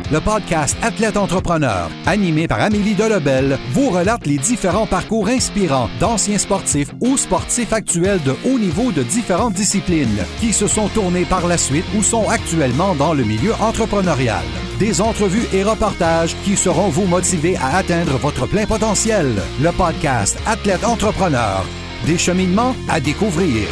Le podcast Athlète Entrepreneur, animé par Amélie Delebel, vous relate les différents parcours inspirants d'anciens sportifs ou sportifs actuels de haut niveau de différentes disciplines qui se sont tournés par la suite ou sont actuellement dans le milieu entrepreneurial. Des entrevues et reportages qui sauront vous motiver à atteindre votre plein potentiel. Le podcast Athlète Entrepreneur, des cheminements à découvrir.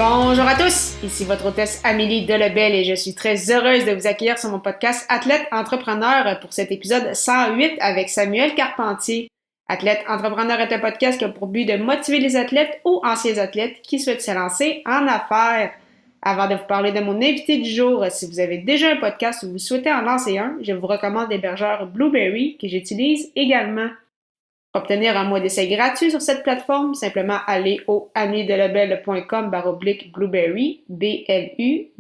Bonjour à tous, ici votre hôtesse Amélie Delebel et je suis très heureuse de vous accueillir sur mon podcast Athlète Entrepreneur pour cet épisode 108 avec Samuel Carpentier. Athlète Entrepreneur est un podcast qui a pour but de motiver les athlètes ou anciens athlètes qui souhaitent se lancer en affaires. Avant de vous parler de mon invité du jour, si vous avez déjà un podcast ou vous souhaitez en lancer un, je vous recommande l'hébergeur Blubrry que j'utilise également. Pour obtenir un mois d'essai gratuit sur cette plateforme, simplement allez au amiedelebel.com/Blubrry, Blubrry.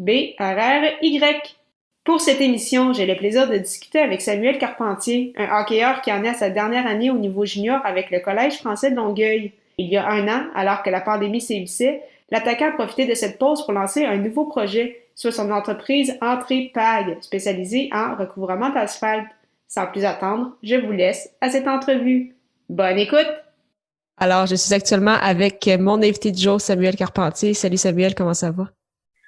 Pour cette émission, j'ai le plaisir de discuter avec Samuel Carpentier, un hockeyeur qui en est à sa dernière année au niveau junior avec le Collège français de Longueuil. Il y a un an, alors que la pandémie sévissait, l'attaquant a profité de cette pause pour lancer un nouveau projet, soit son entreprise Entrepag, spécialisée en recouvrement d'asphalte. Sans plus attendre, je vous laisse à cette entrevue. Bonne écoute! Alors, je suis actuellement avec mon invité du jour, Samuel Carpentier. Salut Samuel, comment ça va?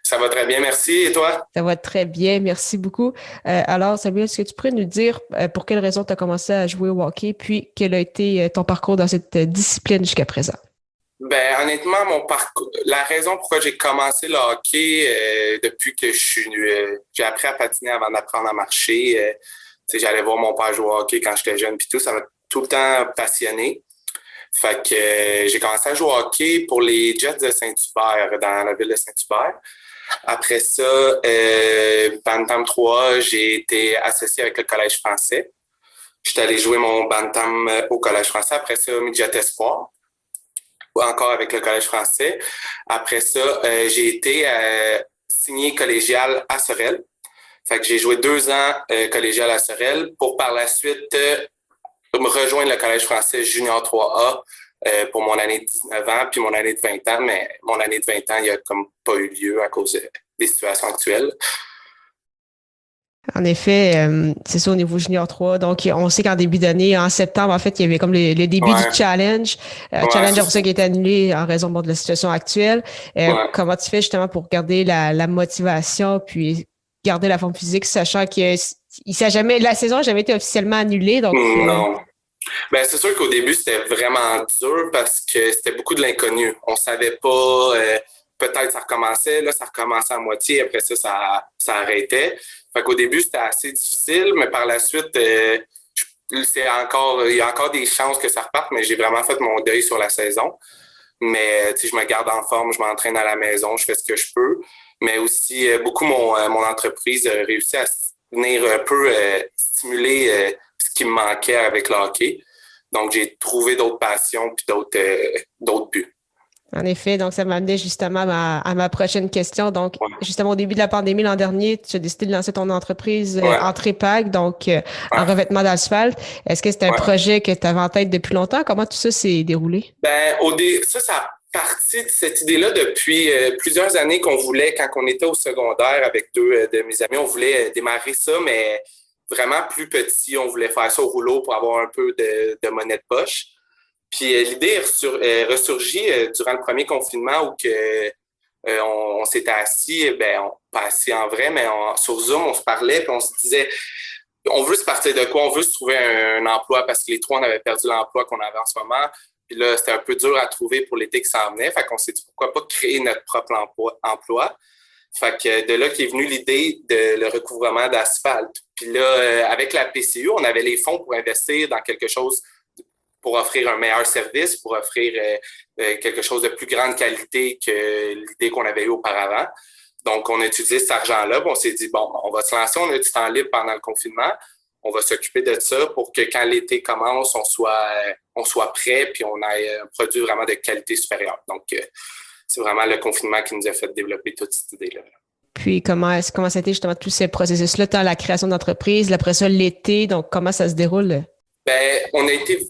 Ça va très bien, merci. Et toi? Ça va très bien, merci beaucoup. Alors, Samuel, est-ce que tu pourrais nous dire pour quelle raison tu as commencé à jouer au hockey, puis quel a été ton parcours dans cette discipline jusqu'à présent? Ben, honnêtement, mon parcours, la raison pourquoi j'ai commencé le hockey depuis que j'ai appris à patiner avant d'apprendre à marcher. J'allais voir mon père jouer au hockey quand j'étais jeune, puis tout, ça m'a tout le temps passionné. Fait que j'ai commencé à jouer au hockey pour les Jets de Saint-Hubert, dans la ville de Saint-Hubert. Après ça, Bantam 3, j'ai été associé avec le Collège français. J'étais allé jouer mon Bantam au Collège français. Après ça, Midget Espoir, encore avec le Collège français. Après ça, j'ai été signé collégial à Sorel. Fait que j'ai joué 2 ans collégial à Sorel pour par la suite me rejoindre le Collège français Junior 3A pour mon année de 19 ans puis mon année de 20 ans. Mais mon année de 20 ans, il n'y a comme pas eu lieu à cause des situations actuelles. En effet, c'est ça au niveau Junior 3. Donc, on sait qu'en début d'année, en septembre, en fait, il y avait comme le début du challenge. Challenge pour ça qui est annulé en raison de la situation actuelle. Comment tu fais justement pour garder la motivation puis garder la forme physique, sachant que la saison n'a jamais été officiellement annulée. Donc, non. Ben, c'est sûr qu'au début, c'était vraiment dur parce que c'était beaucoup de l'inconnu. On savait pas, peut-être ça recommençait, là, ça recommençait à moitié, après ça arrêtait. Fait qu'au début, c'était assez difficile, mais par la suite, il y a encore des chances que ça reparte, mais j'ai vraiment fait mon deuil sur la saison. Mais, je me garde en forme, je m'entraîne à la maison, je fais ce que je peux. Mais aussi, beaucoup mon entreprise a réussi à venir un peu stimuler ce qui me manquait avec le hockey. Donc, j'ai trouvé d'autres passions puis d'autres buts. En effet, donc ça m'amenait justement à ma prochaine question. Donc, justement, au début de la pandémie l'an dernier, tu as décidé de lancer ton entreprise Entrepag, donc en revêtement d'asphalte. Est-ce que c'était un projet que tu avais en tête depuis longtemps? Comment tout ça s'est déroulé? Ben, ça a parti de cette idée-là depuis plusieurs années qu'on voulait, quand on était au secondaire avec 2 de mes amis, on voulait démarrer ça, mais vraiment plus petit. On voulait faire ça au rouleau pour avoir un peu de monnaie de poche. Puis l'idée est ressurgie durant le premier confinement où on s'était assis, pas assis en vrai, mais sur Zoom, on se parlait puis on se disait on veut se partir de quoi? On veut se trouver un emploi parce que les 3, on avait perdu l'emploi qu'on avait en ce moment. Puis là, c'était un peu dur à trouver pour l'été qui s'en venait. Fait qu'on s'est dit pourquoi pas créer notre propre emploi. Fait que de là qu'est venue l'idée de le recouvrement d'asphalte. Puis là, avec la PCU, on avait les fonds pour investir dans quelque chose pour offrir un meilleur service, pour offrir quelque chose de plus grande qualité que l'idée qu'on avait eue auparavant. Donc, on a utilisé cet argent-là. On s'est dit, bon, on va se lancer, on a du temps libre pendant le confinement. On va s'occuper de ça pour que quand l'été commence, on soit prêt puis on ait un produit vraiment de qualité supérieure. Donc, c'est vraiment le confinement qui nous a fait développer toute cette idée-là. Puis, comment ça a été justement tous ces processus-là, la création d'entreprise, après ça, l'été, donc comment ça se déroule? Ben, on a été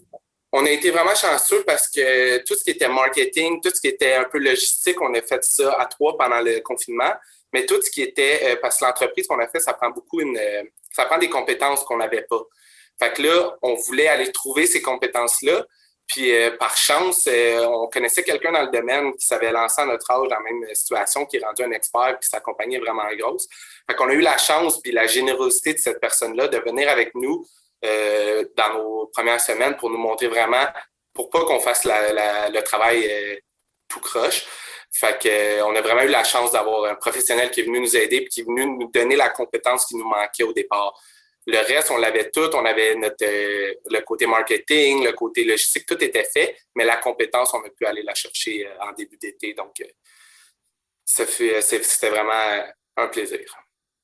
On a été vraiment chanceux parce que tout ce qui était marketing, tout ce qui était un peu logistique, on a fait ça à 3 pendant le confinement. Mais tout ce qui était, parce que l'entreprise qu'on a fait, ça prend des compétences qu'on n'avait pas. Fait que là, on voulait aller trouver ces compétences-là. Puis par chance, on connaissait quelqu'un dans le domaine qui s'avait lancé à notre âge dans la même situation, qui est rendu un expert, puis sa compagnie est vraiment grosse. Fait qu'on a eu la chance puis la générosité de cette personne-là de venir avec nous dans nos premières semaines pour nous montrer vraiment, pour pas qu'on fasse le travail tout croche. Fait que on a vraiment eu la chance d'avoir un professionnel qui est venu nous aider puis qui est venu nous donner la compétence qui nous manquait au départ. Le reste, on l'avait tout. On avait le côté marketing, le côté logistique, tout était fait, mais la compétence, on a pu aller la chercher en début d'été. Donc, c'était vraiment un plaisir.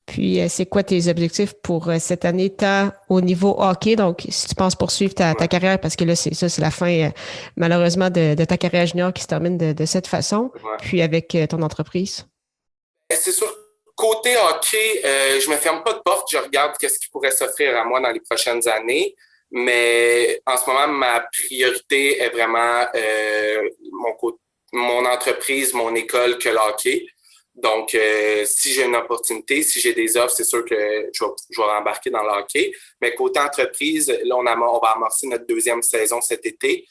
Puis, c'est quoi tes objectifs pour cette année, tant au niveau hockey? Donc, si tu penses poursuivre ta carrière, parce que là, c'est la fin, malheureusement, de ta carrière junior qui se termine de cette façon, puis avec ton entreprise? C'est sûr. Côté hockey, je me ferme pas de porte, je regarde ce qui pourrait s'offrir à moi dans les prochaines années, mais en ce moment, ma priorité est vraiment mon entreprise, mon école que le hockey. Donc, si j'ai une opportunité, si j'ai des offres, c'est sûr que je vais embarquer dans le hockey. Mais côté entreprise, là, on va amorcer notre 2e saison cet été.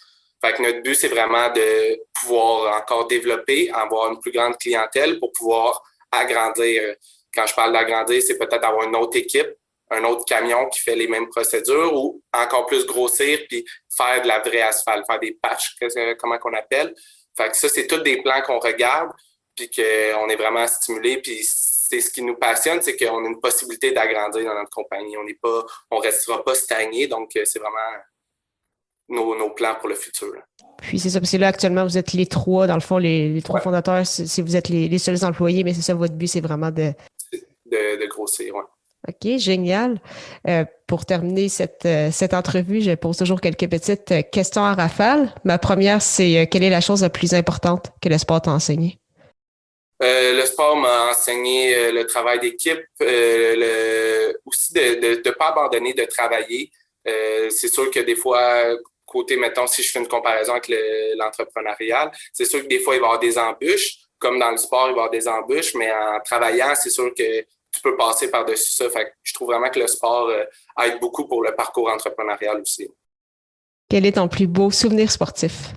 Fait que notre but, c'est vraiment de pouvoir encore développer, avoir une plus grande clientèle pour pouvoir agrandir. Quand je parle d'agrandir, c'est peut-être avoir une autre équipe, un autre camion qui fait les mêmes procédures ou encore plus grossir puis faire de la vraie asphalte, faire des patchs, comment qu'on appelle. Fait que ça, c'est tous des plans qu'on regarde puis qu'on est vraiment stimulé. Puis c'est ce qui nous passionne, c'est qu'on a une possibilité d'agrandir dans notre compagnie. On restera pas stagné. Donc, c'est vraiment nos plans pour le futur. Puis c'est ça, parce que là, actuellement, vous êtes les 3, dans le fond, les 3 fondateurs, si vous êtes les seuls employés, mais c'est ça, votre but, c'est vraiment de grossir, oui. OK, génial. Pour terminer cette entrevue, je pose toujours quelques petites questions en rafale. Ma première, c'est quelle est la chose la plus importante que le sport t'a enseigné? Le sport m'a enseigné le travail d'équipe, aussi de ne pas abandonner de travailler. C'est sûr que des fois, côté, mettons, si je fais une comparaison avec l'entrepreneurial, c'est sûr que des fois, il va y avoir des embûches. Comme dans le sport, il va y avoir des embûches, mais en travaillant, c'est sûr que tu peux passer par-dessus ça. Fait que je trouve vraiment que le sport aide beaucoup pour le parcours entrepreneurial aussi. Quel est ton plus beau souvenir sportif?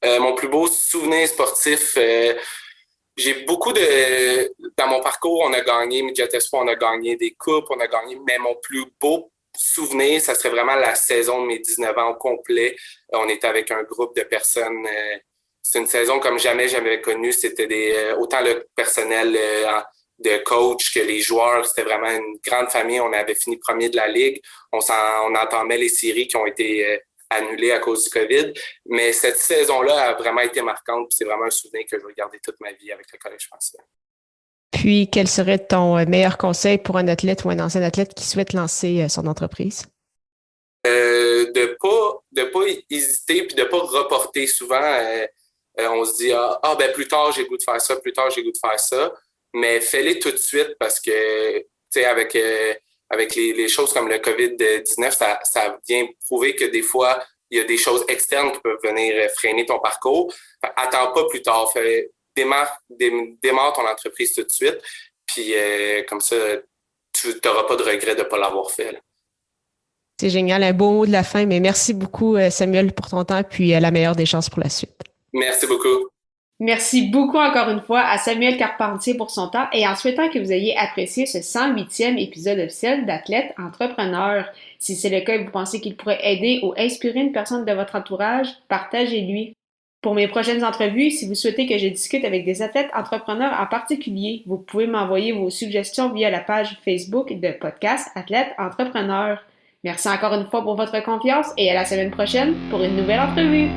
Mon plus beau souvenir sportif, j'ai beaucoup dans mon parcours, on a gagné Midget Espoir, on a gagné des coupes, mais mon plus beau souvenir, ça serait vraiment la saison de mes 19 ans au complet. On était avec un groupe de personnes. C'est une saison comme jamais j'avais connue. C'était autant le personnel de coach que les joueurs. C'était vraiment une grande famille. On avait fini premier de la Ligue. On entamait les séries qui ont été annulées à cause du COVID. Mais cette saison-là a vraiment été marquante. C'est vraiment un souvenir que je vais garder toute ma vie avec le Collège français. Puis, quel serait ton meilleur conseil pour un athlète ou un ancien athlète qui souhaite lancer son entreprise? De pas hésiter puis de pas reporter. Souvent, on se dit ben plus tard, j'ai le goût de faire ça, plus tard, j'ai le goût de faire ça. Mais fais-les tout de suite parce que, tu sais, avec les choses comme le COVID-19, ça vient prouver que des fois, il y a des choses externes qui peuvent venir freiner ton parcours. Attends pas plus tard. Démarre ton entreprise tout de suite. Puis comme ça, tu n'auras pas de regret de ne pas l'avoir fait. Là. C'est génial. Un beau mot de la fin. Mais merci beaucoup, Samuel, pour ton temps. Puis la meilleure des chances pour la suite. Merci beaucoup. Merci beaucoup encore une fois à Samuel Carpentier pour son temps et en souhaitant que vous ayez apprécié ce 108e épisode officiel d'Athlète Entrepreneur. Si c'est le cas et que vous pensez qu'il pourrait aider ou inspirer une personne de votre entourage, partagez-lui. Pour mes prochaines entrevues, si vous souhaitez que je discute avec des athlètes entrepreneurs en particulier, vous pouvez m'envoyer vos suggestions via la page Facebook de podcast Athlète Entrepreneur. Merci encore une fois pour votre confiance et à la semaine prochaine pour une nouvelle entrevue.